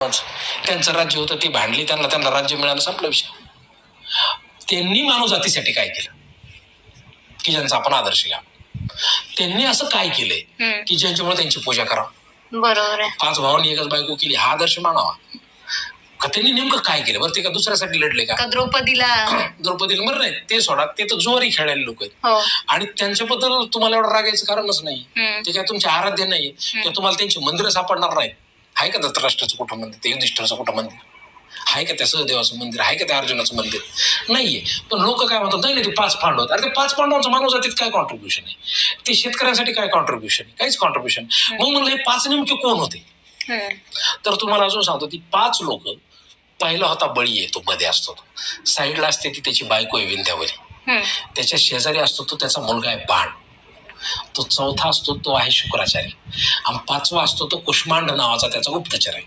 त्यांचं राज्य होतं, ती भांडली, त्यांना राज्य मिळालं, संपला विषय. त्यांनी मानव जातीसाठी काय केलं की ज्यांचा आपण आदर्श घ्या. त्यांनी असं काय केलंय की ज्यांच्यामुळे त्यांची पूजा करा. बरोबर आहे. 5 भावांनी एकच बायको केली, हा आदर्श मानावा का? त्यांनी नेमकं काय केलं बरं? ते का दुसऱ्यासाठी लढले का? द्रौपदीला बरं नाही, ते सोडा, ते तर जोरी खेळायला लोक आहेत. हो. आणि त्यांच्याबद्दल तुम्हाला एवढं रागायचं कारणच नाही. ते काय तुमचे आराध्य नाही किंवा तुम्हाला त्यांची मंदिरं सापडणार नाहीत. आहे का धृतराष्ट्राचं कुठं मंदिर, ते युधिष्ठिरचं कुठं मंदिर आहे का, त्या सहदेवाचं मंदिर आहे का, त्या अर्जुनाचं मंदिर नाहीये. पण लोक काय म्हणतात, नाही ते 5 पांडव. अरे ते 5 पांडवांचं मानव जातीत काय कॉन्ट्रीब्युशन आहे? ते शेतकऱ्यांसाठी काय कॉन्ट्रीब्युशन आहे? काहीच कॉन्ट्रीब्युशन. मग म्हणलं हे 5 नेमके कोण होते? तर तुम्हाला अजून सांगतो, ती 5 लोक, पहिला होता बळी, येतो मध्ये असतो तो, साईडला असते ती त्याची बायको आहे विंध्यावरी, त्याच्या शेजारी असतो तो त्याचा मुलगा आहे बाण, तो चौथा असतो तो आहे शुक्राचार्य, आणि 5वा असतो तो कुष्मांड नावाचा त्याचा गुप्तचर आहे.